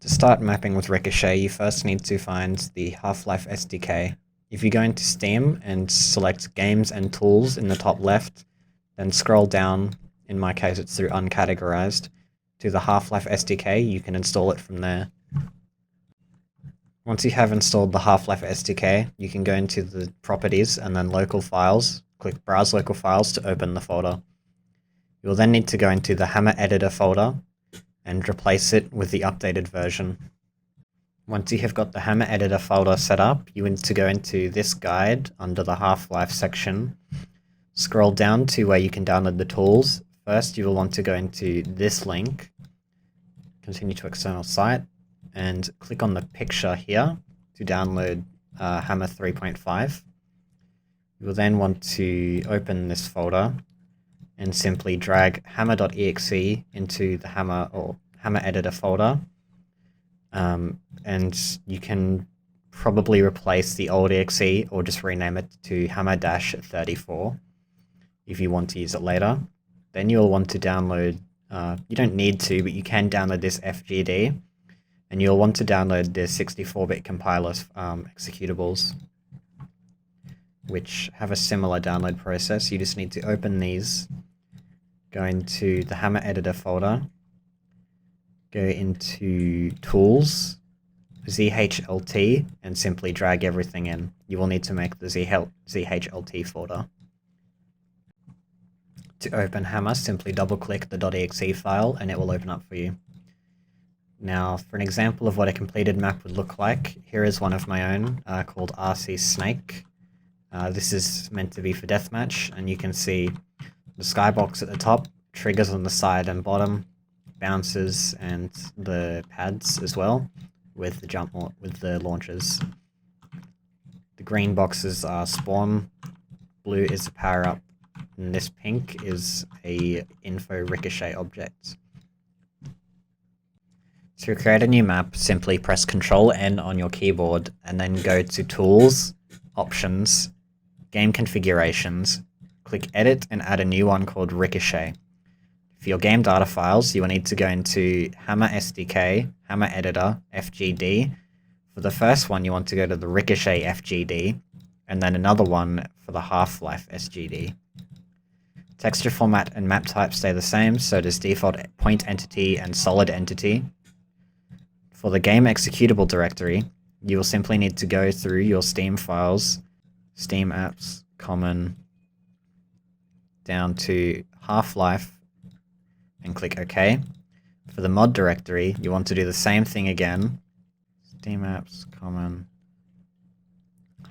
To start mapping with Ricochet, you first need to find the Half-Life SDK. If you go into Steam and select Games and Tools in the top left, then scroll down, in my case it's through Uncategorized, to the Half-Life SDK, you can install it from there. Once you have installed the Half-Life SDK, you can go into the Properties and then Local Files, click Browse Local Files to open the folder. You will then need to go into the Hammer Editor folder and replace it with the updated version. Once you have got the Hammer Editor folder set up, you need to go into this guide under the Half-Life section. Scroll down to where you can download the tools. First, you will want to go into this link, continue to external site, and click on the picture here to download Hammer 3.5. You will then want to open this folder and simply drag hammer.exe into the Hammer Editor folder. And you can probably replace the old exe or just rename it to hammer-34 if you want to use it later. Then you'll want to download, you don't need to, but you can download this FGD, and you'll want to download the 64-bit compiler executables, which have a similar download process. You just need to open these, go into the Hammer Editor folder, go into Tools, ZHLT, and simply drag everything in. You will need to make the ZHLT folder. To open Hammer, simply double-click the .exe file and it will open up for you. Now, for an example of what a completed map would look like, here is one of my own called RC Snake. This is meant to be for deathmatch, and you can see the skybox at the top, triggers on the side and bottom, bouncers, and the pads as well, with the launchers. The green boxes are spawn, blue is a power up, and this pink is a info Ricochet object. To create a new map, simply press Ctrl-N on your keyboard and then go to Tools, Options, Game Configurations, click Edit and add a new one called Ricochet. For your game data files, you will need to go into Hammer SDK, Hammer Editor, FGD. For the first one, you want to go to the Ricochet FGD, and then another one for the Half-Life SGD. Texture format and map type stay the same, so does default point entity and solid entity. For the game executable directory, you will simply need to go through your Steam files, Steam apps, common, down to Half-Life, and click OK. For the mod directory, you want to do the same thing again. Steam apps, common,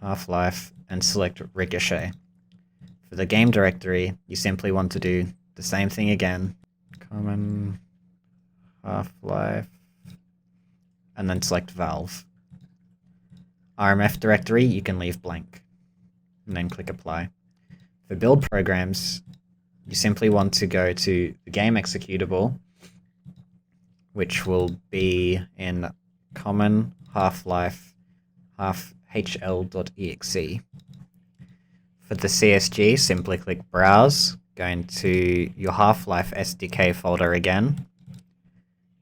Half-Life, and select Ricochet. For the game directory, you simply want to do the same thing again. Common, Half-Life, and then select Valve. RMF directory, you can leave blank, and then click Apply. For build programs, you simply want to go to the game executable, which will be in common Half-Life hl.exe. For the CSG, simply click Browse, go into your Half-Life SDK folder again,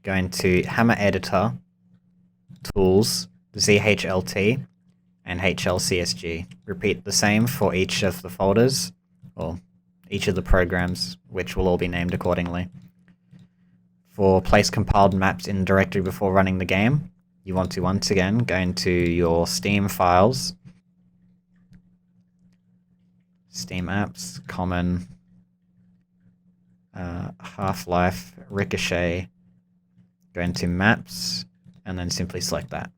go into Hammer Editor, Tools, ZHLT, and HLCSG. Repeat the same for each of the folders, or each of the programs, which will all be named accordingly. For place compiled maps in the directory before running the game, you want to once again go into your Steam files, Steam apps, common, Half-Life, Ricochet, go into maps, and then simply select that.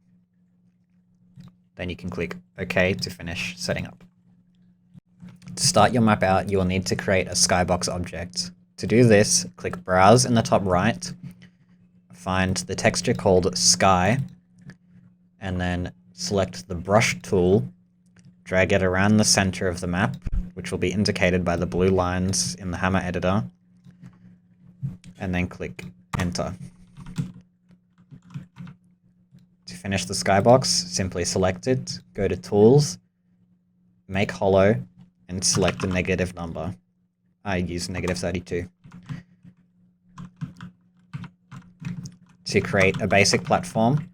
Then you can click OK to finish setting up. To start your map out, you will need to create a skybox object. To do this, click Browse in the top right, find the texture called Sky, and then select the Brush tool, drag it around the center of the map, which will be indicated by the blue lines in the Hammer Editor, and then click Enter. To finish the skybox, simply select it, go to Tools, Make Hollow, and select a negative number. I use -32. To create a basic platform,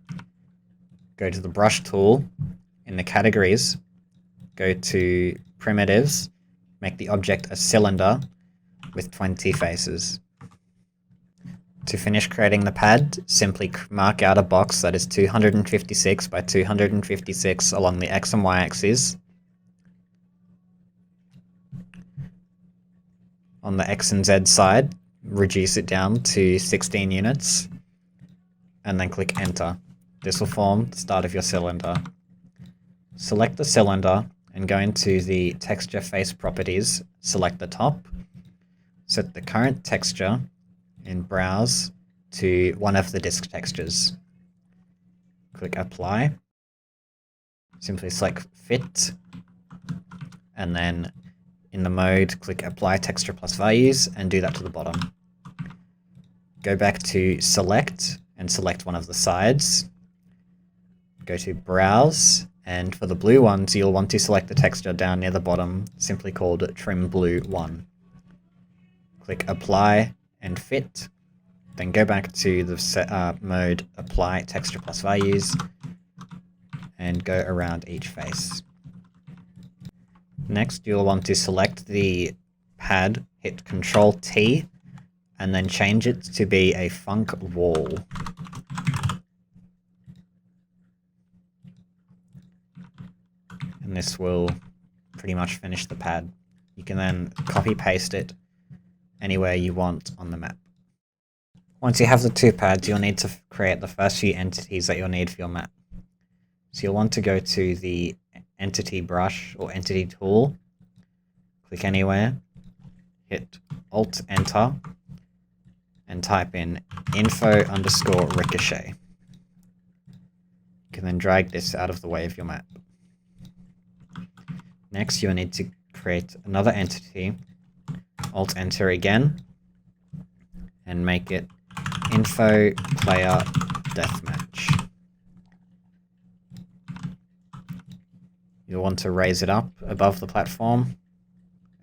go to the brush tool, in the categories, go to primitives, make the object a cylinder with 20 faces. To finish creating the pad, simply mark out a box that is 256 by 256 along the X and Y axes. On the X and Z side, reduce it down to 16 units, and then click enter. This will form the start of your cylinder. Select the cylinder and go into the texture face properties, select the top, set the current texture in browse to one of the disk textures. Click apply, simply select fit, and then in the mode click apply texture plus values and do that to the bottom. Go back to select and select one of the sides. Go to browse, and for the blue ones you'll want to select the texture down near the bottom, simply called trim blue 1. Click apply and fit, then go back to the mode apply texture plus values and go around each face. Next you'll want to select the pad, hit Ctrl T, and then change it to be a funk wall. And this will pretty much finish the pad. You can then copy paste it anywhere you want on the map. Once you have the two pads, you'll need to create the first few entities that you'll need for your map. So you'll want to go to the entity brush or entity tool, click anywhere, hit Alt Enter, and type in info_ricochet. You can then drag this out of the way of your map. Next, you'll need to create another entity, Alt Enter again, and make it info player deathmatch. You'll want to raise it up above the platform,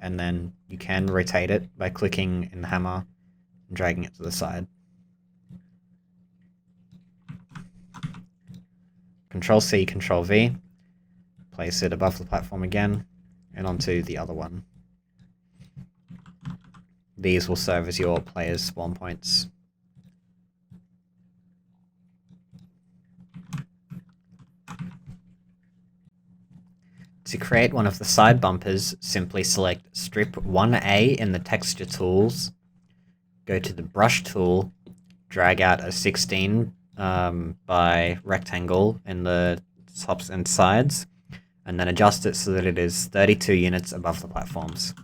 and then you can rotate it by clicking in the hammer and dragging it to the side. Control C, Control V, place it above the platform again, and onto the other one. These will serve as your players' spawn points. To create one of the side bumpers, simply select Strip 1A in the Texture Tools, go to the Brush tool, drag out a 16 by rectangle in the tops and sides, and then adjust it so that it is 32 units above the platforms.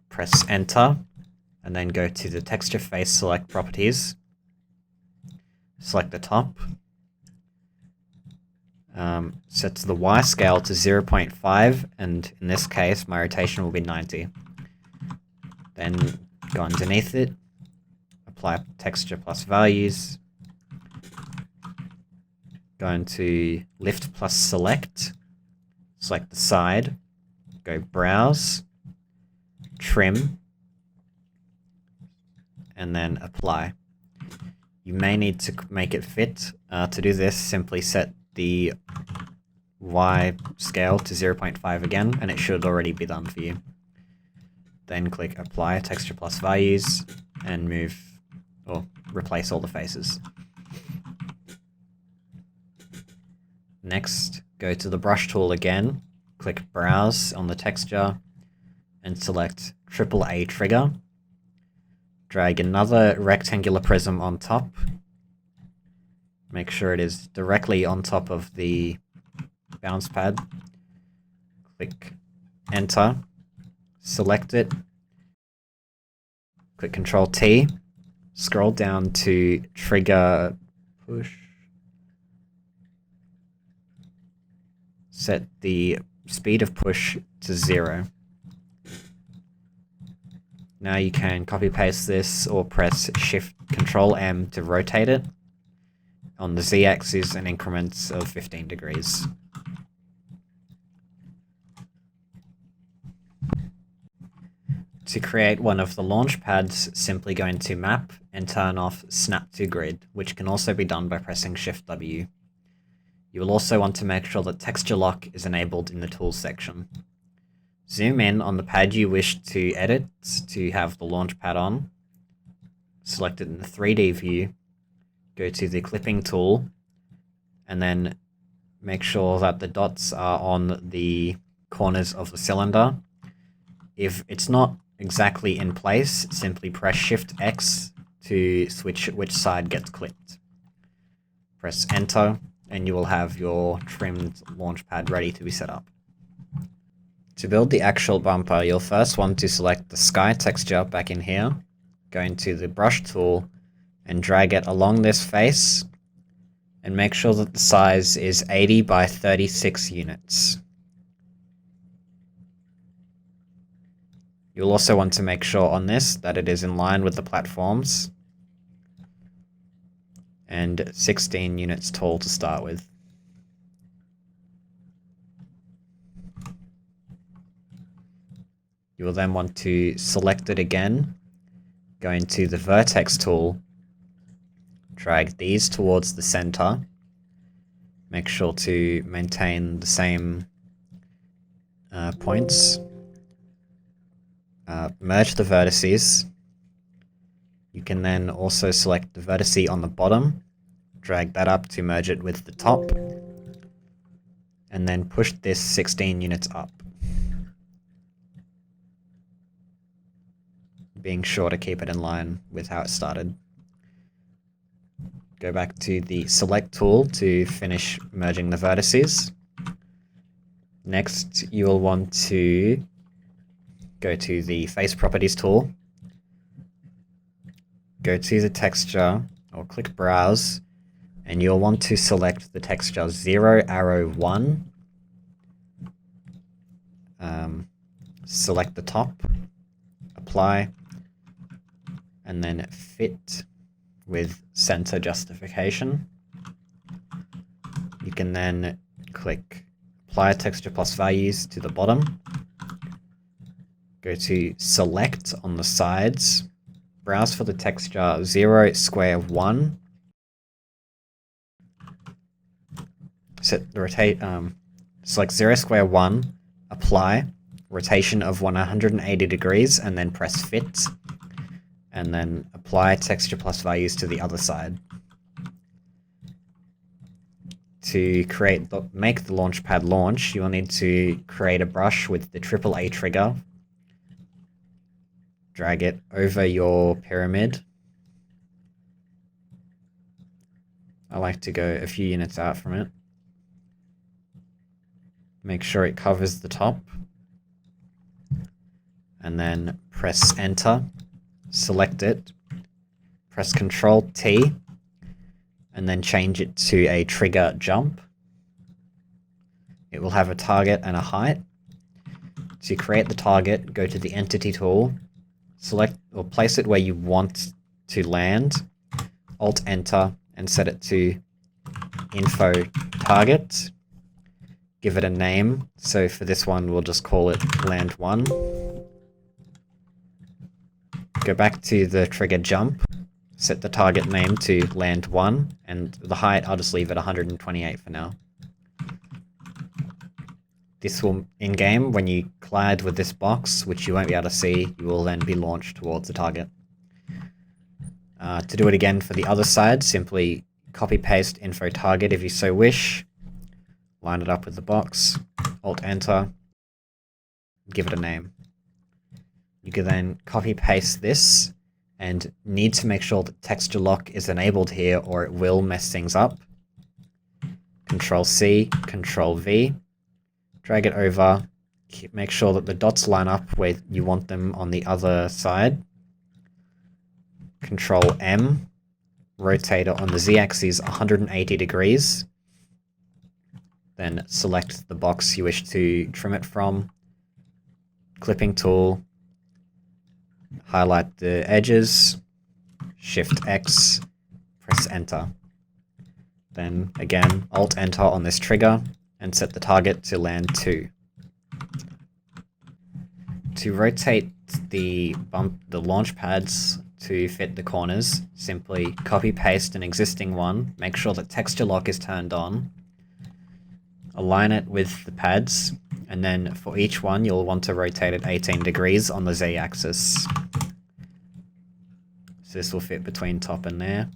Press Enter, and then go to the Texture Face Select Properties, select the top, set the Y scale to 0.5, and in this case my rotation will be 90. Then go underneath it, apply texture plus values, go into lift plus select, select the side, go browse, trim, and then apply. You may need to make it fit. To do this, simply set the Y scale to 0.5 again, and it should already be done for you. Then click apply texture plus values and move or replace all the faces. Next, go to the brush tool again, click browse on the texture and select AAA trigger. Drag another rectangular prism on top. Make sure it is directly on top of the bounce pad. Click enter, select it, click Ctrl T, scroll down to trigger push, set the speed of push to 0. Now you can copy paste this or press Shift Ctrl M to rotate it on the Z-axis in increments of 15 degrees. To create one of the launch pads, simply go into Map and turn off Snap to Grid, which can also be done by pressing Shift W. You will also want to make sure that Texture Lock is enabled in the Tools section. Zoom in on the pad you wish to edit to have the launch pad on. Select it in the 3D view, go to the Clipping tool, and then make sure that the dots are on the corners of the cylinder. If it's not exactly in place, simply press Shift X to switch which side gets clipped. Press Enter, and you will have your trimmed launch pad ready to be set up. To build the actual bumper, you'll first want to select the sky texture back in here, go into the brush tool, and drag it along this face, and make sure that the size is 80 by 36 units. You'll also want to make sure on this that it is in line with the platforms, and 16 units tall to start with. You will then want to select it again, go into the vertex tool, drag these towards the center, make sure to maintain the same points. Merge the vertices. You can then also select the vertice on the bottom, drag that up to merge it with the top, and then push this 16 units up, being sure to keep it in line with how it started. Go back to the Select tool to finish merging the vertices. Next, you will want to go to the Face Properties tool, go to the texture, or click Browse, and you'll want to select the texture 0, arrow 1. Select the top, apply, and then fit with center justification. You can then click Apply Texture Plus Values to the bottom. Go to Select on the sides. Browse for the texture 0, square 1. Set the rotate. Select 0, square 1. Apply. Rotation of 180 degrees, and then press Fit. And then apply Texture Plus Values to the other side. To make the launch pad launch, you will need to create a brush with the AAA trigger. Drag it over your pyramid. I like to go a few units out from it. Make sure it covers the top. And then press Enter. Select it. Press Ctrl T. And then change it to a trigger jump. It will have a target and a height. To create the target, go to the Entity tool. Select or place it where you want to land. Alt Enter and set it to Info Target. Give it a name. So for this one, we'll just call it Land 1. Go back to the trigger jump. Set the target name to Land 1, and the height I'll just leave at 128 for now. This will, in-game, when you collide with this box, which you won't be able to see, you will then be launched towards the target. To do it again for the other side, simply copy-paste info target if you so wish. Line it up with the box. Alt-Enter. Give it a name. You can then copy-paste this, and need to make sure that texture lock is enabled here or it will mess things up. Control-C, Control-V. Drag it over. Make sure that the dots line up where you want them on the other side. Control-M. Rotate it on the Z-axis 180 degrees. Then select the box you wish to trim it from. Clipping tool. Highlight the edges, Shift X, press Enter. Then again, Alt Enter on this trigger and set the target to Land 2. To rotate the launch pads to fit the corners, simply copy paste an existing one, make sure that texture lock is turned on, align it with the pads, and then for each one you'll want to rotate it 18 degrees on the Z-axis. So this will fit between top and there.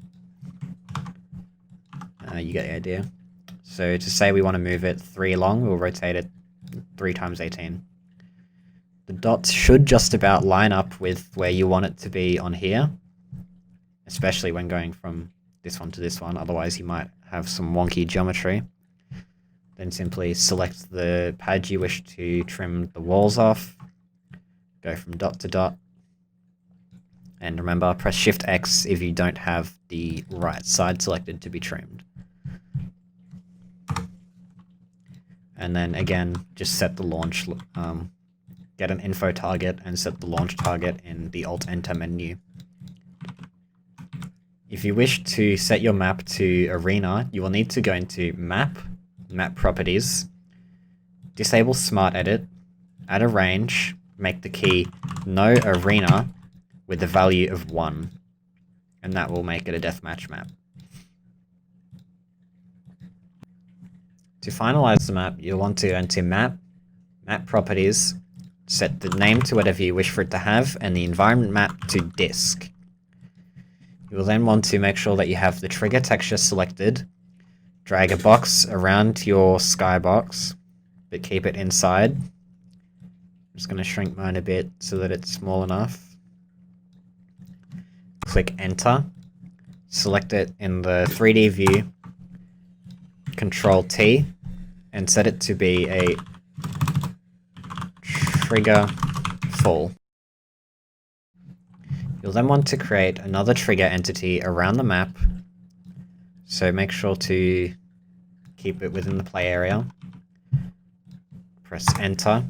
You get the idea. So to say we want to move it 3 along, we'll rotate it 3 times 18. The dots should just about line up with where you want it to be on here, especially when going from this one to this one, otherwise you might have some wonky geometry. Then simply select the pad you wish to trim the walls off, go from dot to dot, and remember, press Shift X if you don't have the right side selected to be trimmed. And then again, just set the launch, get an info target and set the launch target in the Alt-Enter menu. If you wish to set your map to Arena, you will need to go into Map, Map Properties, disable Smart Edit, add a range, make the key No Arena with the value of 1, and that will make it a deathmatch map. To finalize the map, you'll want to enter Map, Map Properties, set the name to whatever you wish for it to have, and the environment map to disk. You will then want to make sure that you have the trigger texture selected, drag a box around your skybox, but keep it inside. I'm just going to shrink mine a bit so that it's small enough. Click Enter, select it in the 3D view, Control T, and set it to be a trigger full. You'll then want to create another trigger entity around the map, so make sure to keep it within the play area. Press Enter,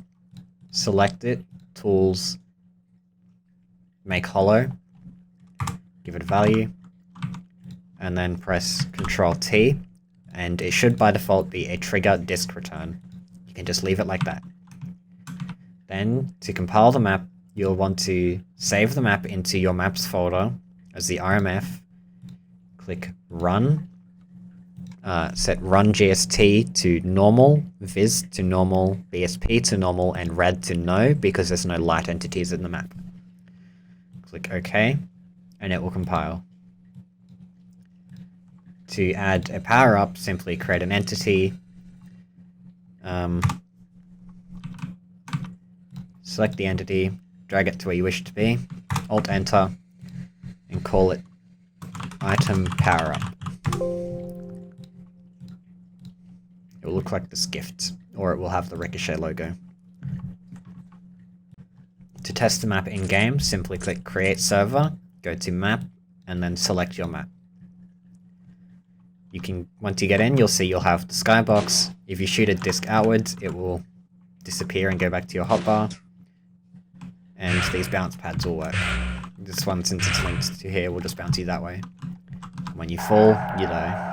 select it, Tools, Make Hollow, give it a value, and then press Control T, and it should by default be a trigger disk return. You can just leave it like that. Then, to compile the map, you'll want to save the map into your maps folder as the RMF, click Run, set Run GST to normal, Viz to normal, BSP to normal, and Rad to no, because there's no light entities in the map. Click OK, and it will compile. To add a power-up, simply create an entity, select the entity, drag it to where you wish it to be, Alt-Enter, and call it Item Power-Up. It will look like this gift, or it will have the Ricochet logo. To test the map in-game, simply click Create Server, go to Map, and then select your map. Once you get in, you'll see you'll have the skybox. If you shoot a disc outwards, it will disappear and go back to your hotbar. And these bounce pads will work. This one, since it's linked to here, will just bounce you that way. When you fall, you die.